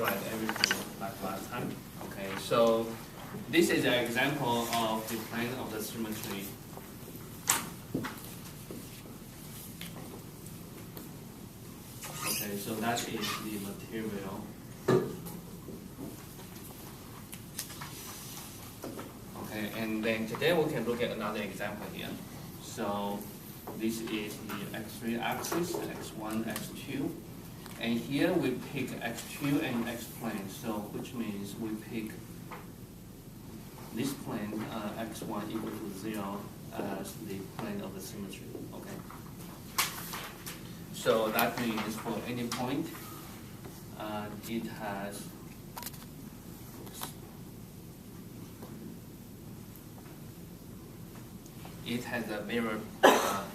write everything like last time. Okay, so this is an example of the plane of the symmetry. Okay, so that is the material. Okay, and then today we can look at another example here. So this is the x3 axis, x1, x2. And here we pick x2 and x plane, so which means we pick this plane, x1 equal to 0 as the plane of the symmetry. Okay. So that means for any point, it has a mirror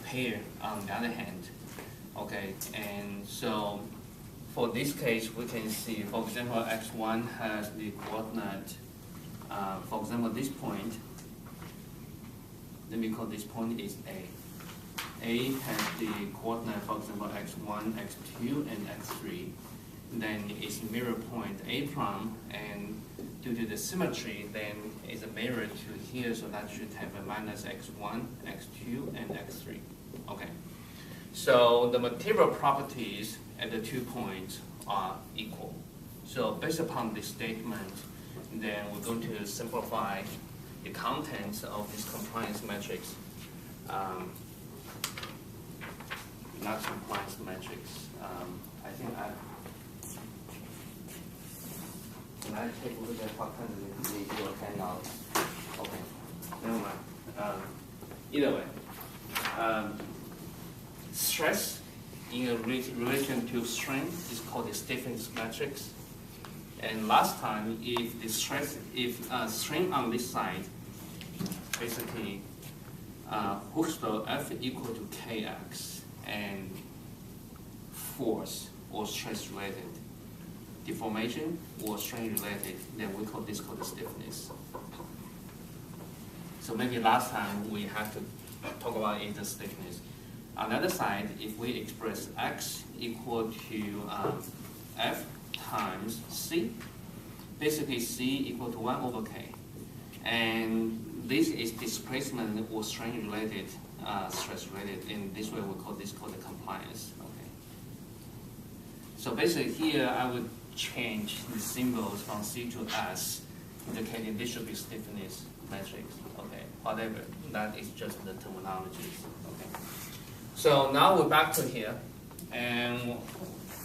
pair on the other hand. Okay, and so for this case, we can see, for example, x1 has the coordinate, for example, this point, let me call this point is A. A has the coordinate, for example, x1, x2, and x3. Then it's mirror point A prime, and due to the symmetry, then it's a mirror to here, so that should have a minus x1, x2, and x3. Okay. So the material properties at the 2 points are equal. So based upon this statement, then we're going to simplify the contents of this compliance matrix. Not compliance matrix. I think can I take a look at what kind of your handout? Okay, never mind. Either way, stress in relation to strain is called the stiffness matrix. And last time, if the stress, strain on this side, basically Hooke's-law F equal to kx, and force or stress related, deformation or strain related, then we call this called the stiffness. So maybe last time we have to talk about the stiffness. On the other side, if we express x equal to F times C, basically C equal to 1 over K. And this is displacement or strain related, stress related. In this way, we call this called the compliance. Okay. So basically here, I would change the symbols from C to S, indicating this should be stiffness matrix. Okay. Whatever, that is just the terminology. Okay. So now we're back to here, and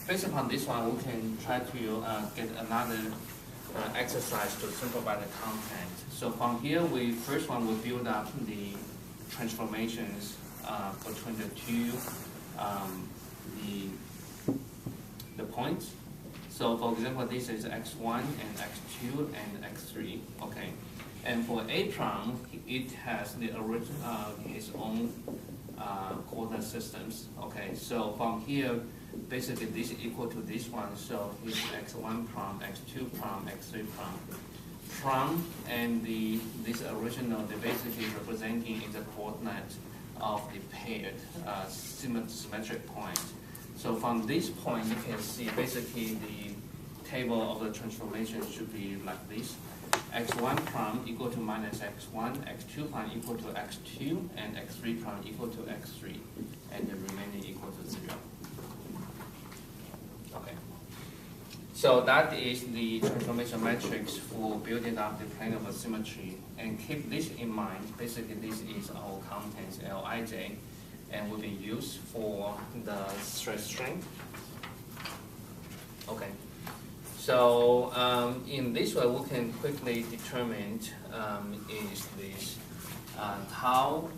based upon this one, we can try to get another exercise to simplify the content. So from here, first one we build up the transformations between the two the points. So for example, this is x1 and x2 and x3. Okay, and for A prime, it has the original its own coordinate systems. Okay, so from here, basically this is equal to this one. So it's x1 prime, x2 prime, x3 prime, and this original, they're basically representing in the coordinate of the paired symmetric point. So from this point, you can see basically the table of the transformation should be like this. x1 prime equal to minus x1, x2 prime equal to x2, and x3 prime equal to x3, and the remaining equal to 0. Okay. So that is the transformation matrix for building up the plane of symmetry. And keep this in mind. Basically, this is our contents, Lij, and will be used for the stress strain. Okay. So in this way, we can quickly determine is this tau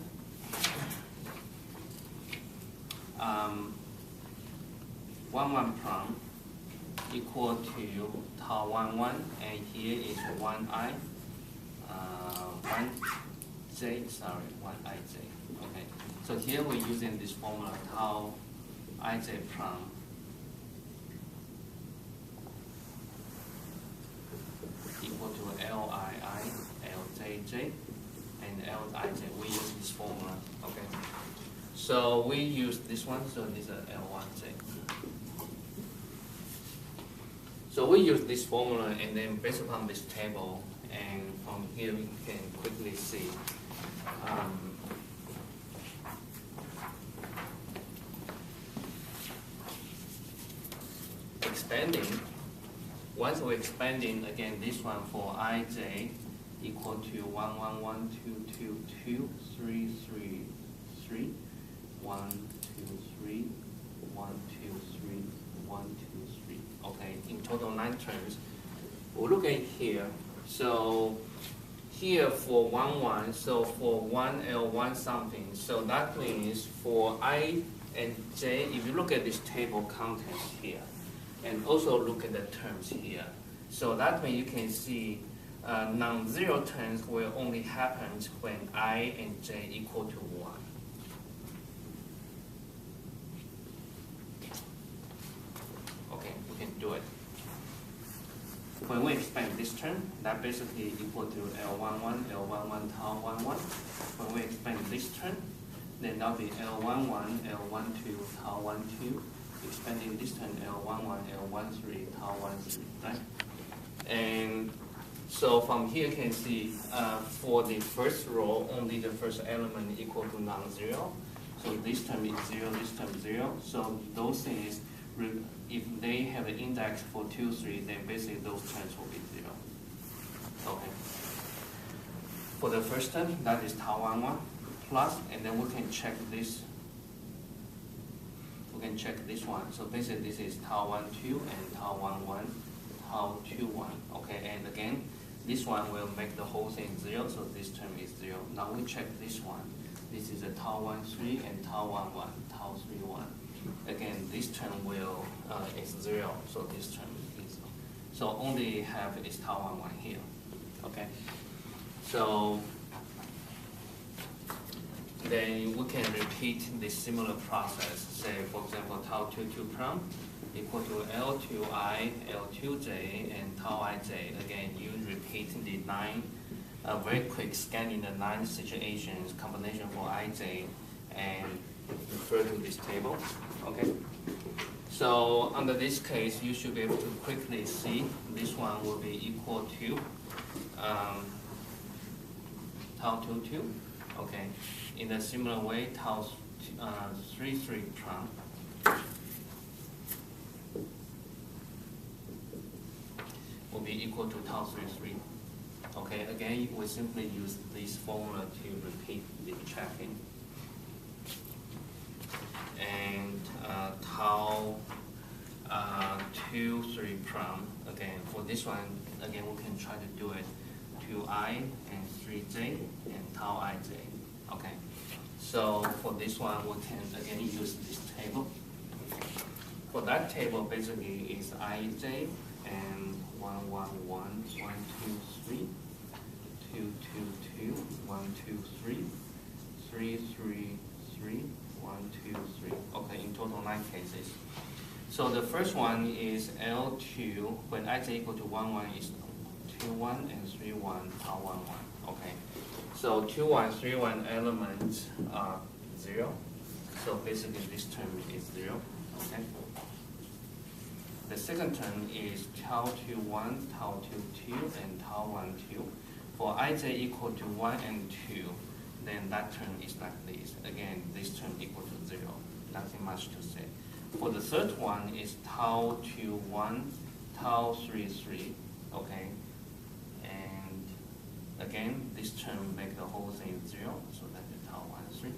1 prime equal to tau 1 and here is 1i 1j, sorry, 1ij. Okay, so here we're using this formula tau ij prime equal to Lii, Ljj, and Lij. We use this formula. Okay. So we use this one, so this is L1J. So we use this formula, and then based upon this table, and from here we can quickly see. Expanding. Once we're expanding, again, this one for ij equal to 1, 1, 1, 2, 2, 2, 3, 3, 3, 1, 2, 3, 1, 2, 3, 1, 2, 3. Okay, in total 9 terms. We'll look at here. So here for 1, 1, so for 1L1 something, so that means for I and J, if you look at this table contents here, and also look at the terms here, so that means you can see non-zero terms will only happen when I and J equal to 1. Okay, we can do it. When we expand this term, that basically equal to L11, L11, tau 11. When we expand this term, then that'll be L11, L12, tau 12. Expanding this term, L11, L13, tau 13, right? And so from here you can see for the first row, only the first element equal to non-zero. So this term is 0, this term is 0. So those things, if they have an index for 2, 3, then basically those terms will be 0. Okay. For the first term, that is tau 11 plus, and then we can check this. We can check this one. So basically this is tau 12 and tau 11, tau 21. Okay, and again, this one will make the whole thing 0, so this term is 0. Now we check this one. This is a tau 13 and tau 11, tau 31. Again, this term will is 0, so this term is 0. So only have is tau 11 here. Okay. So then we can repeat this similar process. Say, for example, tau 22 prime equal to L2I, L2J, and tau ij. Again, you repeat the 9, very quick scanning the 9 situations, combination for ij, and refer to this table. Okay. So under this case, you should be able to quickly see this one will be equal to tau 22. Okay. In a similar way, tau 33 prime will be equal to tau 33. Okay, again, we simply use this formula to repeat the checking. And tau 23 prime, again, for this one, again, we can try to do it 2i and 3j and tau ij. Okay, so for this one, we can again use this table. For that table, basically is ij and 1, 1, 1, 1, 2, 3, 2, 2, 2, 1, 2, 3, 3, 3, 3, 1, 2, 3. Okay, in total 9 cases. So the first one is L2, when ij equal to 1, 1 is 2, 1 and 3, 1, tau 1, 1. Okay. So 2, 1, 3, 1 elements are 0. So basically this term is 0. Okay. The second term is tau 2, 1, tau 2, 2, and tau 1, 2. For ij equal to 1 and 2, then that term is like this. Again, this term equal to 0. Nothing much to say. For the third one is tau 2, 1, tau 3, 3. Okay. And again, this term make the whole thing 0. So that is tau 1, 3.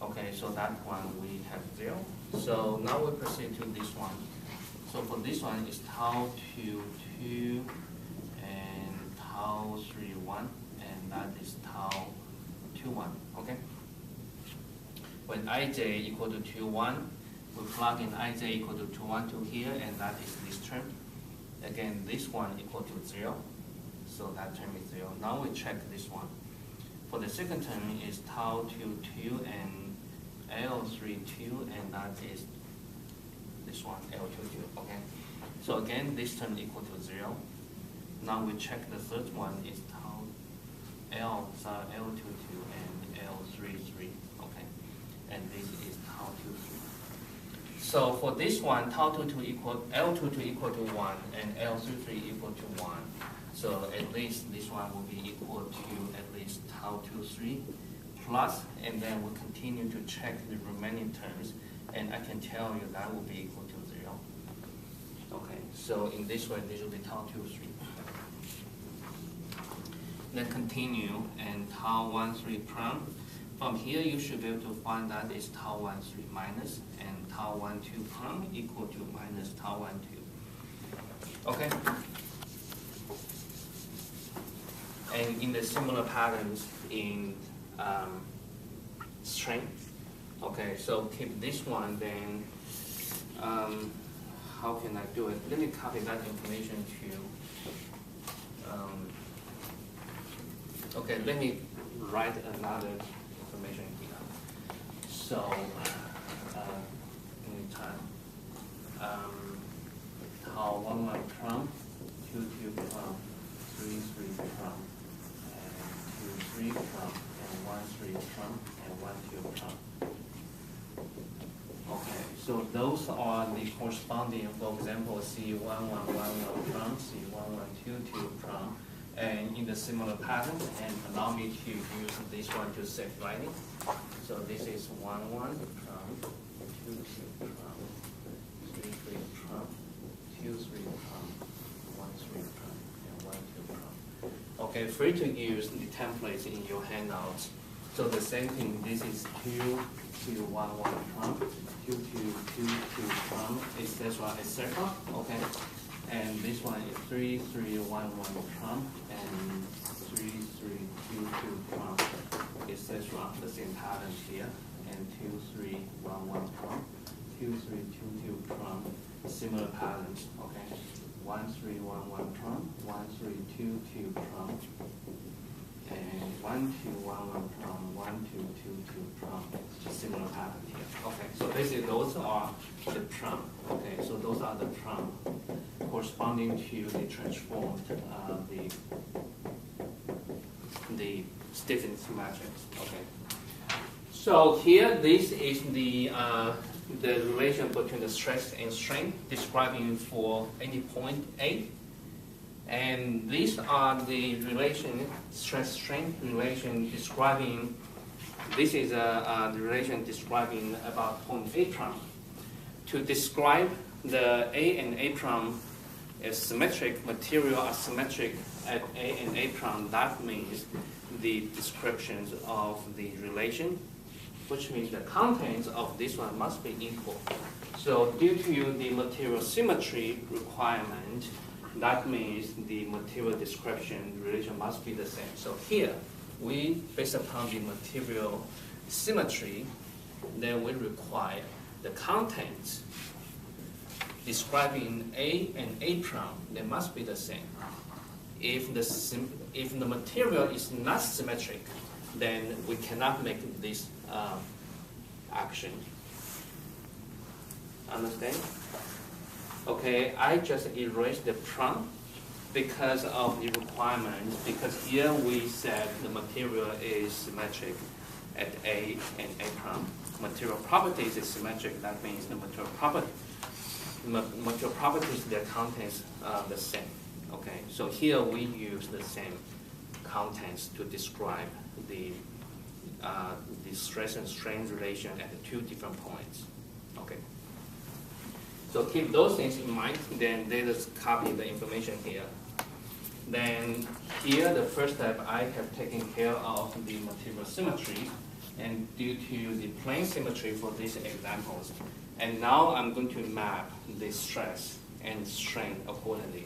Okay, so that one we have 0. So now we proceed to this one. So for this one is tau 2, 2, and tau 3, 1, and that is tau 2, 1. Okay. When ij equal to 2, 1, we plug in ij equal to 2, 1 to here, and that is this term. Again, this one equal to 0, so that term is 0. Now we check this one. For the second term is tau 2, 2, and L3, 2, and that is this one, L2, 2. Okay. So again, this term equal to 0. Now we check the third one is tau L2, 2, and L3, 3. Okay. And this is tau 2, 3. So for this one, tau 22 equal L22 equal to 1 and L33 equal to 1. So at least this one will be equal to at least tau 23 plus, and then we'll continue to check the remaining terms, and I can tell you that will be equal to 0. Okay, so in this way, this will be tau 23. Then continue, and tau 13 prime. From here, you should be able to find that is tau 13 minus, and tau 12 prime equal to minus tau 12. Okay? And in the similar patterns in string. Okay, so keep this one, then how can I do it? Let me copy that information to, okay, let me write another information here. So, anytime, tau 11 prime, 22 prime, 33 prime, and 23 prime, and 13 prime, and 12 prime. Okay, so those are the corresponding, for example, C1111 prime, C1122 prime, and in the similar pattern, and allow me to use this one to save writing. So this is 11 prime, 22 prime, 33 prime, 23 prime, 13 prime, and 12 prime. Okay, free to use the templates in your handouts. So the same thing, this is 2, 2, 1, 1 prime, 2, 2, 2, 2 prime, etc. Okay. And this one is 3, 3, 1, 1 prime, and 3, 3, 2, 2 prime, etc. The same pattern here. And 2, 3, 1, 1 prime, 2, 3, 2, 2 prime, similar patterns. Okay. 1, 3, 1, 1 prime, 1, 3, 2, 2 prime, and 1, 2, 1, 1 prime, 1, 2, 2, 2 prime. Just similar pattern here. Okay. So basically those are the prime. Okay. So those are the prime corresponding to the transformed, the stiffened matrix. Okay. So here, this is the relation between the stress and strain, describing for any point A. And these are the relation, stress-strain relation describing, this is the relation describing about point A prime. To describe the A and A prime as symmetric, material are symmetric at A and A prime, that means the descriptions of the relation, which means the contents of this one must be equal. So due to the material symmetry requirement, that means the material description relation must be the same. So here, we, based upon the material symmetry, then we require the contents describing A and A prime, they must be the same. If the material is not symmetric, then we cannot make this action. Understand? Okay, I just erased the prime because of the requirements, because here we said the material is symmetric at A and A prime. Material properties is symmetric, that means the material properties, their contents are the same. Okay, so here we use the same contents to describe the stress and strain relation at the two different points. Okay. So keep those things in mind, then let us copy the information here. Then here, the first step, I have taken care of the material symmetry, and due to the plane symmetry for these examples. And now I'm going to map the stress and strain accordingly.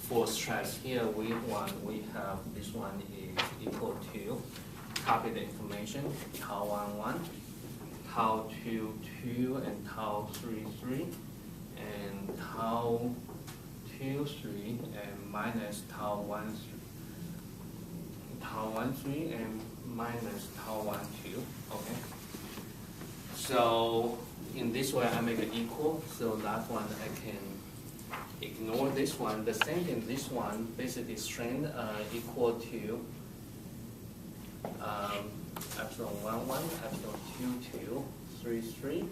For stress, here we have this one is equal to, copy the information, tau 11, tau 22, and tau 33, and tau 23, and minus tau 13, and minus tau 12. Okay. So in this way, I make it equal. So that one I can ignore this one. The same thing, this one basically strain equal to epsilon 11, epsilon 22, 33,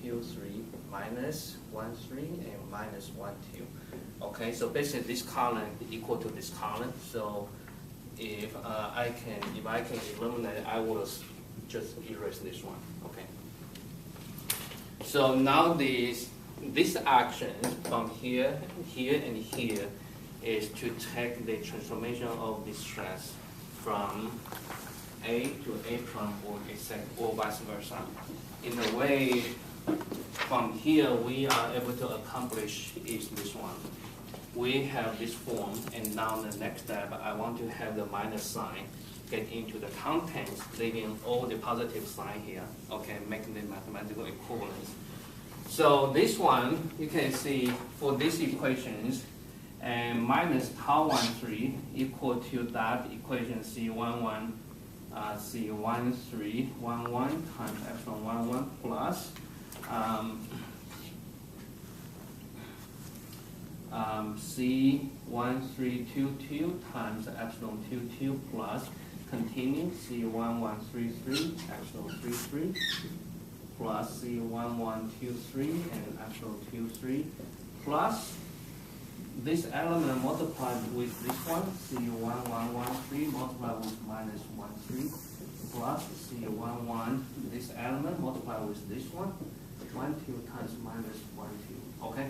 23, minus 1, 3, and minus 1, 2. Okay, so basically this column equal to this column. So if I can eliminate, I will just erase this one. Okay. So now this action from here, here, and here is to take the transformation of this stress from A to A prime or vice versa. In a way, from here we are able to accomplish is this one. We have this form, and now the next step, I want to have the minus sign get into the contents, leaving all the positive sign here, okay, making the mathematical equivalence. So this one, you can see for these equations, and minus tau 13 equal to that equation C11, C1311 times epsilon 11 plus C1322 times epsilon 22 plus continue C1133 epsilon 33 plus C1123 and epsilon 23 plus this element multiplied with this one, C1113 multiplied with minus 13 plus C11, this element multiplied with this one, 1, 2 times minus 1, 2. Okay?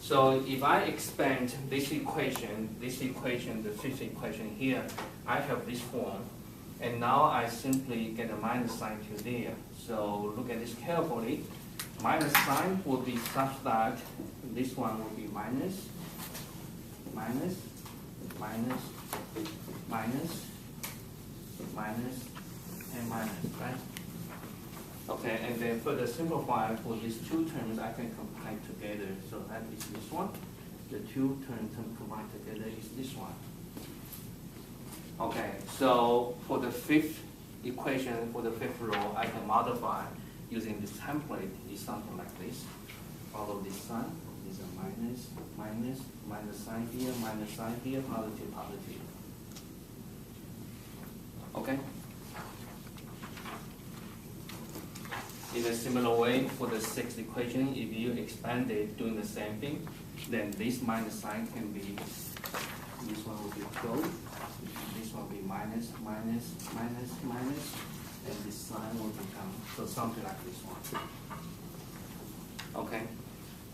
So if I expand this equation, the fifth equation here, I have this form. And now I simply get a minus sign to there. So look at this carefully. Minus sign will be such that this one will be minus, minus, minus, minus, minus, and minus, right? Okay, and then further simplify for these two terms, I can combine together. So that is this one. The two terms combined together is this one. Okay, so for the fifth equation, for the fifth row, I can modify using this template. Is something like this. Follow this sign. Is a minus, minus, minus sign here, positive, positive. Okay? In a similar way, for the sixth equation, if you expand it doing the same thing, then this minus sign can be, this one will be closed, this one will be minus, minus, minus, minus, and this sign will become, so something like this one. Okay?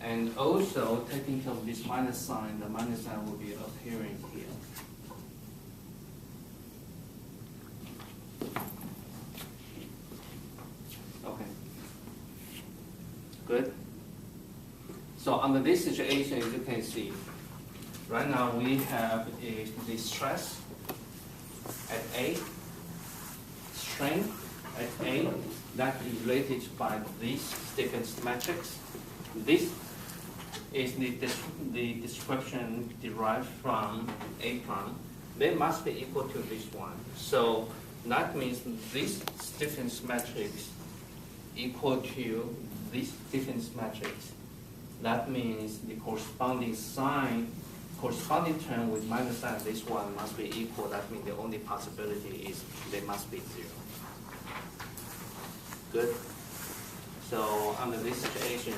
And also, taking care of this minus sign, the minus sign will be appearing here. Okay. Good? So under this situation, you can see, right now we have the stress at A, strain at A, that is related by this stiffness matrix. This is the description derived from A prime. They must be equal to this one. So that means this stiffness matrix equal to this stiffness matrix. That means the corresponding sign, corresponding term with minus sign, this one must be equal. That means the only possibility is they must be 0. Good? So under this situation,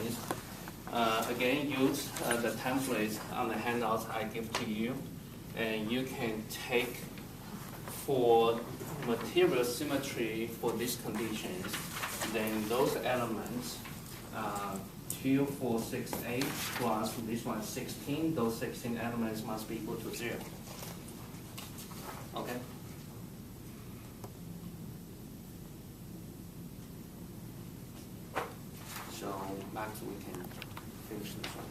again, use the templates on the handouts I give to you, and you can take for material symmetry for these conditions, then those elements, 2, 4, 6, 8 plus this one 16, those 16 elements must be equal to 0. Okay? So max we can finish this one.